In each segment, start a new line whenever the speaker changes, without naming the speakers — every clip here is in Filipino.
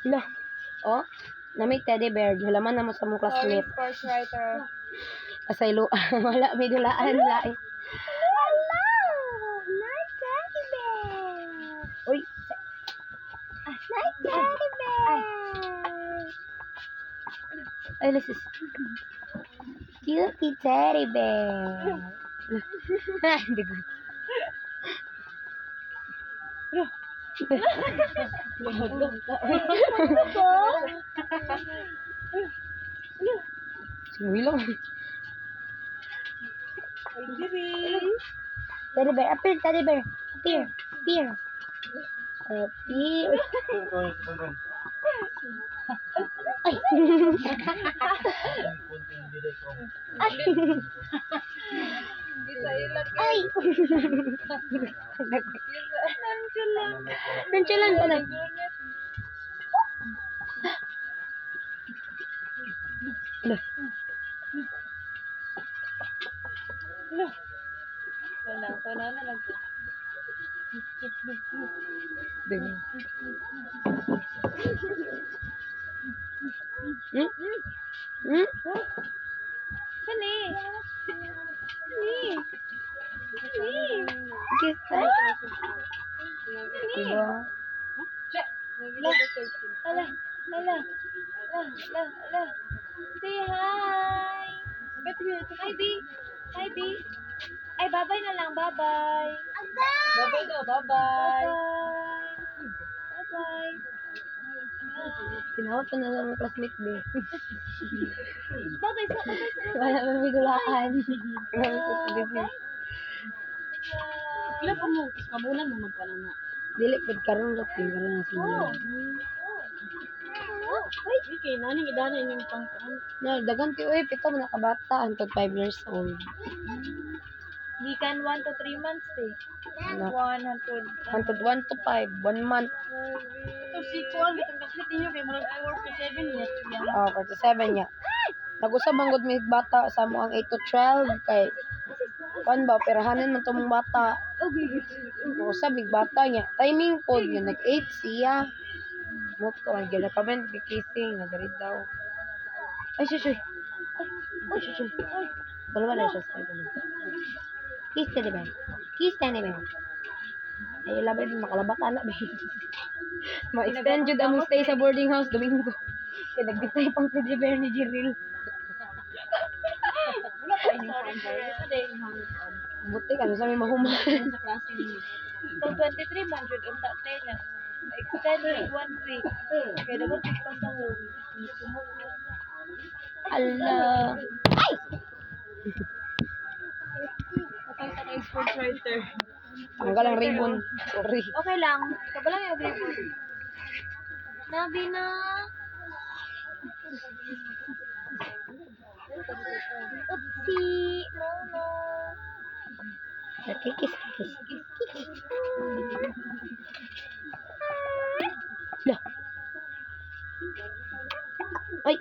Hala. Oh, namig teddy bear. Hulaman na mo sa mong
Sorry,
classmate.
sports writer.
Asaylo. Wala, may dulaan. Lain.
Hello! Nice teddy bear!
Uy.
Nice teddy bear!
Ay, lasis. Cutie teddy bear. Hindi ko. Sumilong. Teddy bear, appear, teddy bear. Appear, appear. Appear. Ay. Ay. Nonchalant pa na.
Tanaw na lang po.
Demi. Hmm? Hmm?
Sani?
Kiss tayo. Diba?
Lala. Say hi. Hi, B. Hi, B. Ay, bye-bye na lang. Bye-bye.
Bye-bye daw, bye-bye.
Bye-bye.
Tinawag ko na sa mga classmate, be.
Bye-bye.
Wala man may dulaan.
Kila pa mo, kabulan mo magpanana.
Dili, pwede karoon lang. Karoon na sila.
Ay, kay naning idana inyong pangkaan.
No, dagan kayo eh. Pito mo nakabata. Hantod 5 years old.
Gikan 1 to 3 months, eh.
Ano?
100.
Hantod 1 to 5. 1 month.
Ito si Kuan, bitong kaklit ninyo kay murag 4 to 7 years.
Oh, 47 niya. Nag-usab ang good may bata sa mo ang 8 to 12 kay kuan ba operahanan man tumong bata. Nag-usab mig bata niya. Timing pod nga nag-8 siya. Mo ko ang gila pa man kissing na diri daw. Ay shush. Ay shush. Wala na siya sa ito. Kiss tani ba? Kiss tani ba? Ay labay din makalabata na ba. Ma-extend jud ang stay sa boarding house Domingo. Kaya nagbitay pang teddy bear ni Jiril.
Wala pa inyong pangkaan. Sa day inyong hangpan.
Buti ka, sa may mahuman.
Sa klase ninyo.
Itong 23 man, jud unta tayo na. Extended 1 week. Kaya dapat ipasahog.
Ala.
Patay sa kay sports writer.
Tanggal ang ribbon. Sorry.
Okay lang. Kabalang yung ribbon. Nabi na. Oopsie. No.
Kikis. Lah. Ay.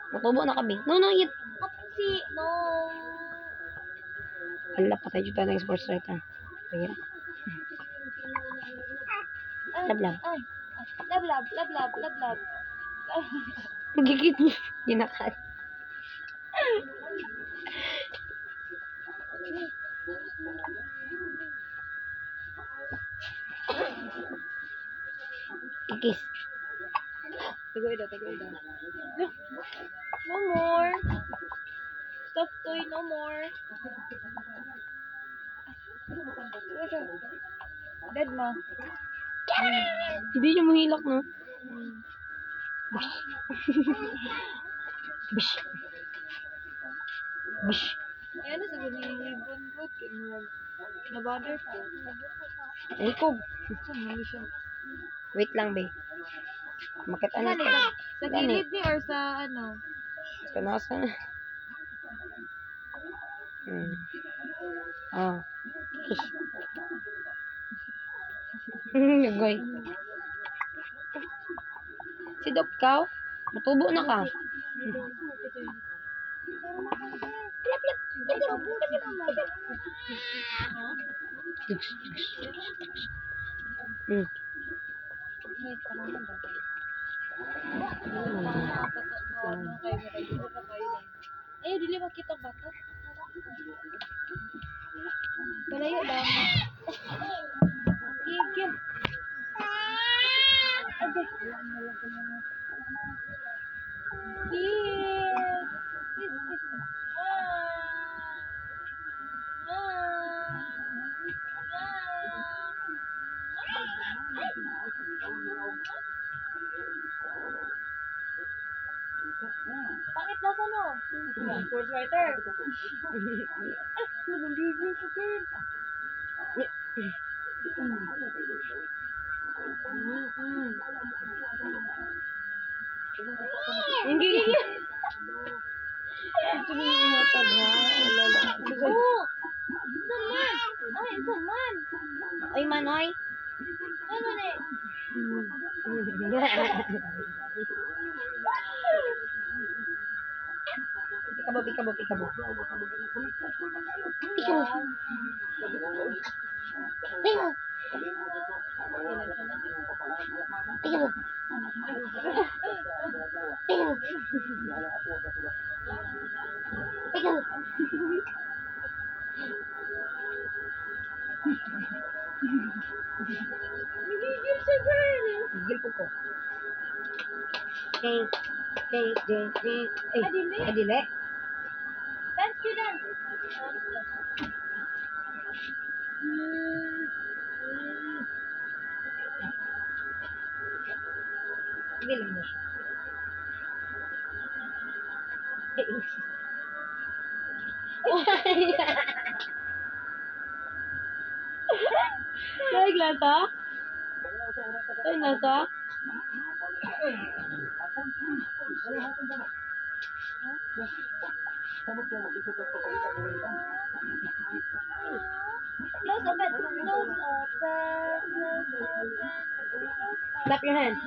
Matubo na kami. No, yun.
Oopsie. No.
Ala, patay dito na yung sports writer. Sige. Lablab.
Ay. Lablab.
Gigit niya. Ginakat. Kikis.
Tagoy daw. No more. Stop toy, no more. Dead ma.
Hindi niya mahilak, no? Bish.
Ayan na sa ganyan ribbon ko. Nabother ko.
Ikog.
Saan mo siya?
Wait lang, be. Makita na
Saan
ito.
eh? Sa gilid ni or sa ano?
Kanasa na. Oh. Kiss. Nagoy. Si Dokkaw, matubo na ka.
Ayaw, dili makita ang bata. Malayo lang. Gigil. Pangit na sa no?
Sports writer.
Hindi. Ito na yung matag ha.
Oo! Saman! Ay, saman!
Ay, Manoy.
Ano na eh?
Pikabo, pikabo, pikabo.
Nagigil siya, girl!
Gigil po ko.
Adili.
Adili.
Dance to dance!
Bilang mo siya. Ay, glasa? Ay, nasa?
Close open! Close open! Close open!
Clap your hands.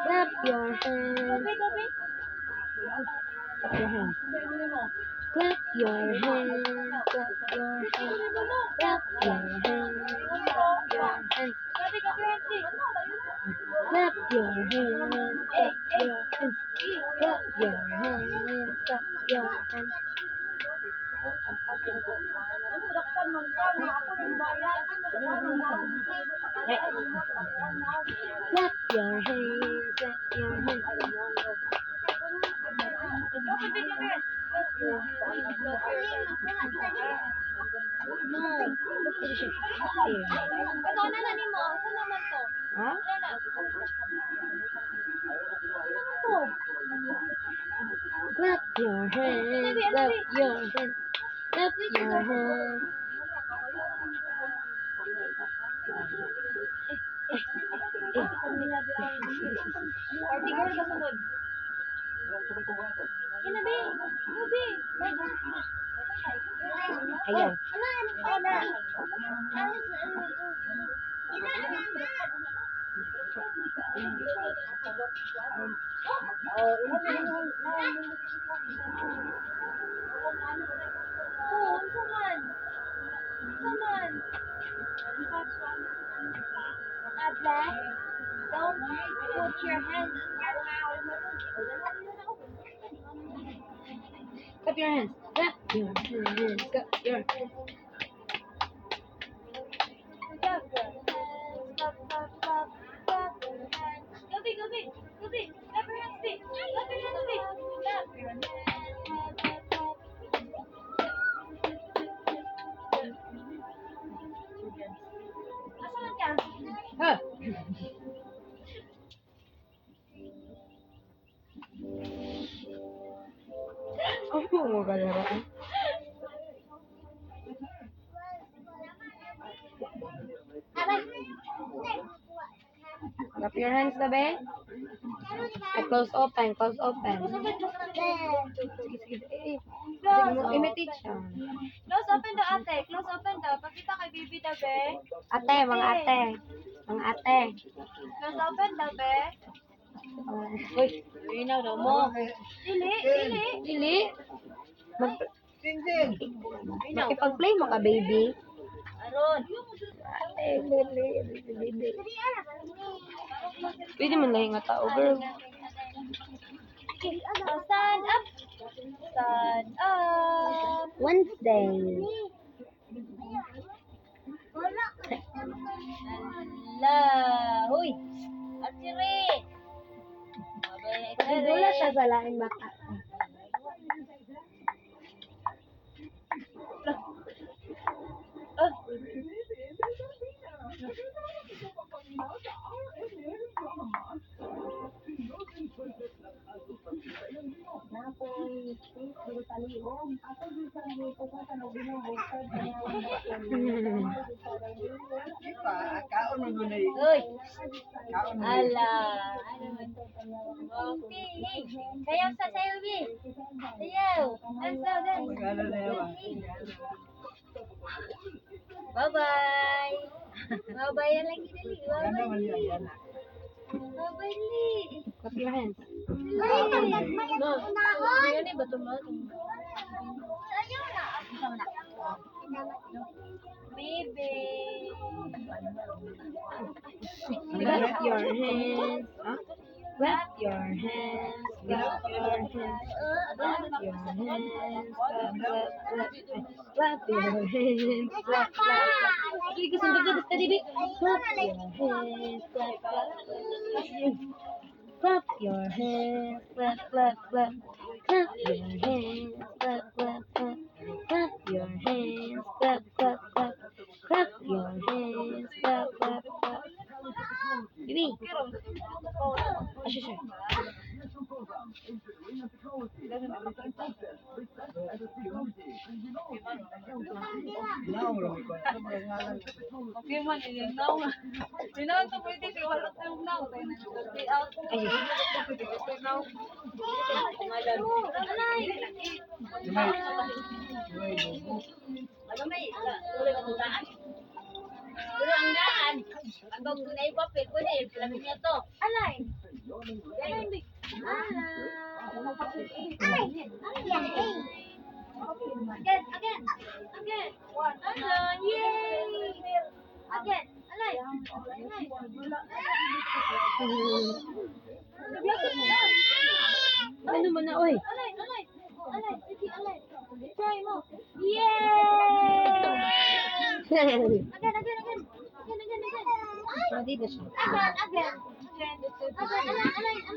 Clap your hands.
Gabi, gabi!
Clap your hands. Clap your hands. Clap your hands. Clap your hands. Clap your hands.
Gabi, gabi, Hansi!
Clap your hands. Clap your hands. Clap your hands. Clap your hands.
Dakpan man ka, na ako nang bayad.
Clap your hands. Clap your hands.
Gabi, gabi!
No. Ito siya. Here.
Ikaw na na mo. Saan naman to?
Ha?
Ano na? Saan naman to?
Clap your hands. Clap your hands. Clap your hands.
Party girl ka sunod. Ginabi! Gabi!
Ayaw.
Oo na. Oo, saman. Saman. Abla, don't put your hands.
Clap your hands. Clap your hands. Clap your hands.
Clap your hands. Clap, clap, clap. Clap your hands. Gabi, gabi, gabi. Clap your hands, babe. Clap your hands, babe. Clap your hands. Clap, clap, clap. Asan ka?
Ha? Ano mo kalaraan? Clap your hands na be. Ay, close open, close open. Sige, sige. Sige mo, imitate siya.
Close open daw, ate. Close open daw. Pakita kay baby daw, be.
Ate, mga ate. Mga ate.
Close open daw, be.
Uy,
Inaw daw mo.
Dili, dili.
Lili. Mag
Sing.
makipag-play mo ka, baby.
Aron.
Ate, Lili. Pwede mo na yung tao, girl.
Okay. Stand up. Stand up.
Wednesday.
Ala. Huy. Atire.
Nagdula siya sa laing bata.
Kaon mo gulay.
Uy.
Kaon mo.
Ala. Ano man? Okay. Sayaw sa sayaw, Bi. Sayaw. Dance daw, dance.
Magana na yawa.
Bye-bye. Bye-bye na lagi dali.
Ganda man
Bye-bye.
yan, yan.
Bye-bye, Li.
Clap your hands.
No. Ngayon eh, bato mo. Baby.
Clap your hands. Huh? Clap your hands. Clap your hands. Clap your hands. Clap, clap, clap. Clap your hands. Clap, clap, clap. Okay, kasundot na basta, Dibi. Clap your hands. Clap, clap, clap. Clap your hands. Clap, clap, clap. Clap your hands. Clap, clap, clap. Clap your hands. Clap, clap, clap. Clap your hands. Clap, clap, clap. Bibi. Sure.
Now, Romy, kung ano ba yung ngalan?
Okay man, yun now. Sinaw to pwede kay wala tayong now. Tayo na stay out.
Ay,
Now.
Lumay. Lumay, bubo.
Ano may? Ulo ka tutaan? Ulo ang daan. Ang bang gunay papel ko na eh. Palamin niya to. Alay. Alay, Big. Again. Again. Alay. Yay. Again. Alay.
ano mo na, oy?
Alay. Sige, alay. Try mo. Yay! Again.
Hindi na siya.
Again. Alay.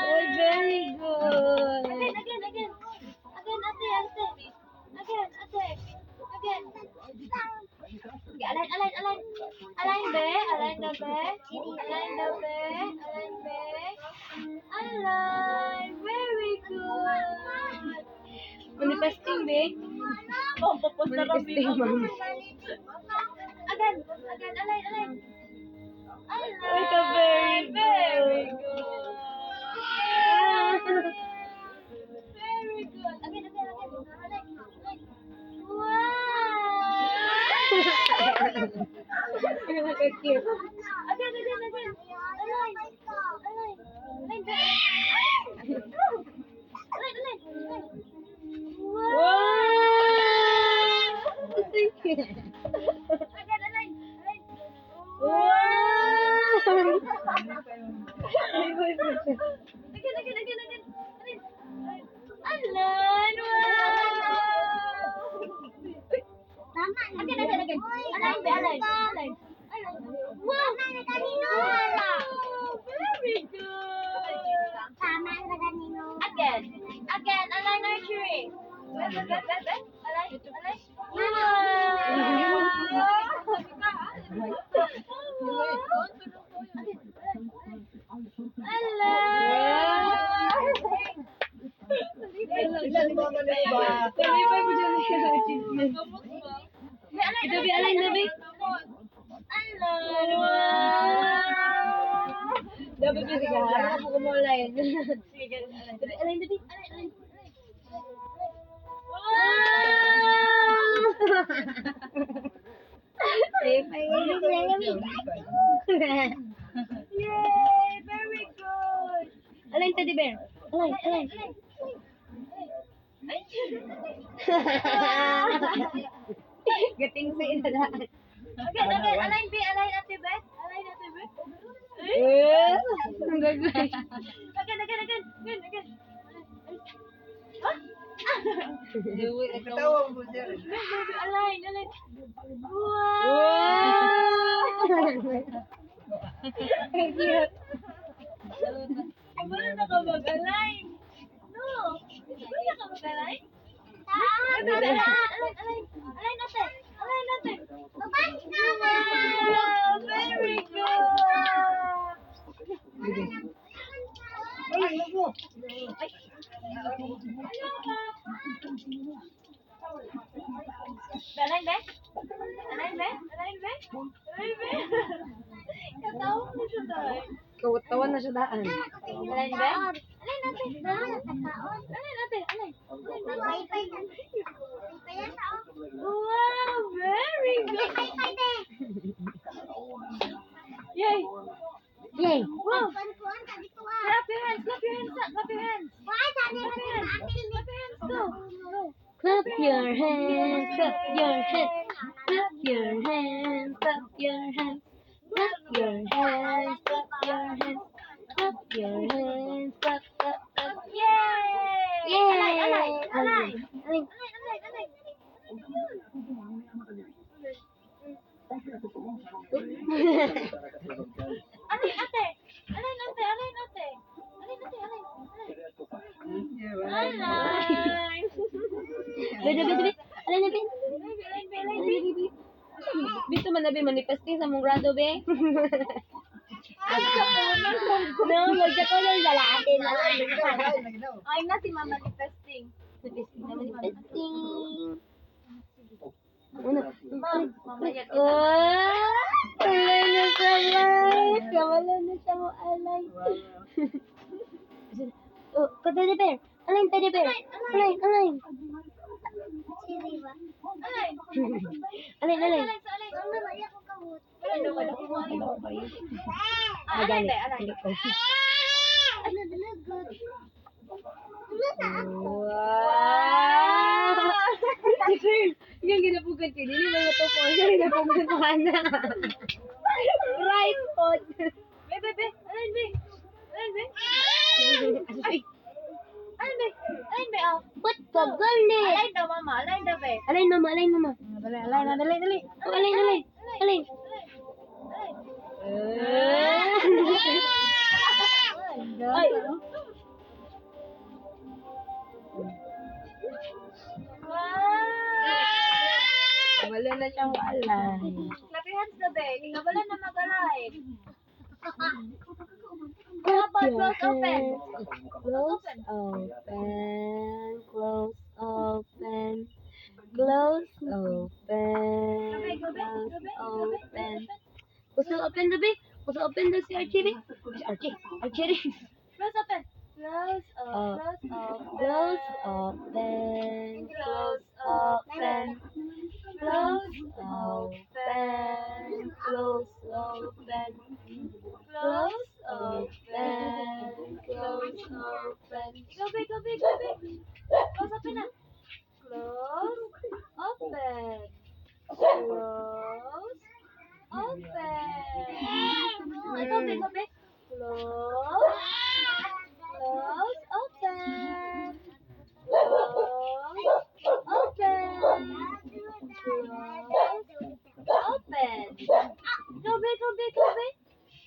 Oh, very good.
Again, ate. Again. Okay, align, be. Align. Very good.
Manifesting, be.
Oh, tapos na kami.
Manifesting, ma'am.
Again, align.
Ay, ka very
Very
good.
good. Very good. Again. Wow.
Nakaka-cute.
Again. Align. Wow.
Wow!
Again, align.
Wow!
Again. Align. Wow. Again. Align. Wow. Very good. Again. Align archery. Align.
Ilan ba man yung ba?
Talibay mo dyan yung achievement. Ito, be, align na, be.
Align. Wow.
Dapat be, sige, harap ako mo align.
Sige, align na, be. Align.
Safe, ay,
Yay! Very good.
align, teddy bear. Align. Gating sa inadaan.
Again. Align, be. Align, Ate Beth.
Eh, ang gagawin.
Again.
Dewi, ito.
Align, align. Wala na ka mag-align. No. Wala ka mag-align. Align, align natin. Align natin. Wow, very good. Align, be? Align, be? Align, be? Align, be? Katawa mo siya tayo.
Kawatawan na siya daan.
Align, be? Align natin. Align natin. Align. Wow, very good. Yay.
Yay!
Wow. Clap your hands. Clap your hands. Clap your hands. Clap your hands. Clap your hands. Go. Go.
Clap your hands, clap your hands, clap your hands, clap your hands, clap your hands, clap your hands, clap your hands, clap, clap, clap.
Yay!
Yay!
Align.
Align.
Align. Align. Align, ate. Align, ate. Align, ate. Align, ate. Align. Align.
Bebe, bebe, align na, Ben.
Align.
Bito man na, Ben, manifesting sa mong grado, Ben. No, magsakolol na lahat.
Ay na si Mama manifesting.
Manifesting. Ano?
Mamaya kita.
Oh, alay na siya, alay. Kamala na siya mo, alay. Oh, teddy bear. Alay, teddy bear. Alay, alay.
Align.
Alay, alay.
Align. Align, be. Align.
Wow! Yung ginapugan ko, hindi ba ito po? Yung ginapugan ko na. Right foot.
Be. Align, be. Align, be.
Ay,
Align, be. Align, be. Oh.
ba't ka gali?
Align daw, Mama. Align daw, be.
Alay mama, alay mama.
Dali, dali.
Oh, alay, alay. Alay. Ay.
Wow!
Wala na siyang alay.
Clap your hands na, be. Wala na mag-align.
Clap
Close
your
open.
hands. Close open. Close open. Close open. Close open. Close open na, be. Close open na si Archie, be. Si Archie. Archie.
Close open. Close
Oh.
close
Close open. Close open. Close open. Close open. Close open. Close open.
Go big. Close open na. Close open. Close open. Ay, go big. Close. Close open. Close open. Close open. Go big.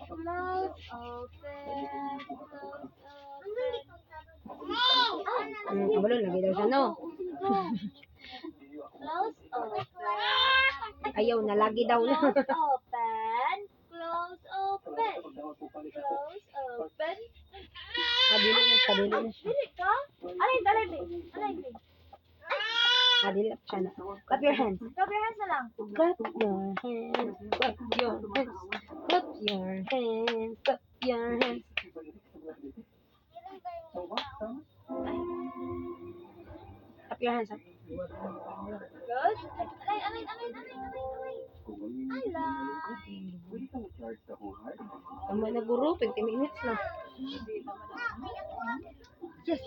Close open. Close open.
Kabalo, lagi daw siya, no?
Close open.
Ayaw na, lagi daw na.
Close open. Close open. Close open.
Dili na siya, dili na siya.
Dili ka? Alin, Alin.
Dili na siya na. Clap your hands.
Clap your hands na lang.
Clap your hands. Clap your hands. Clap your hands. Clap your hands. Clap your hands.
Good. Alin.
Tama na guro, 20 minutes na. Yes.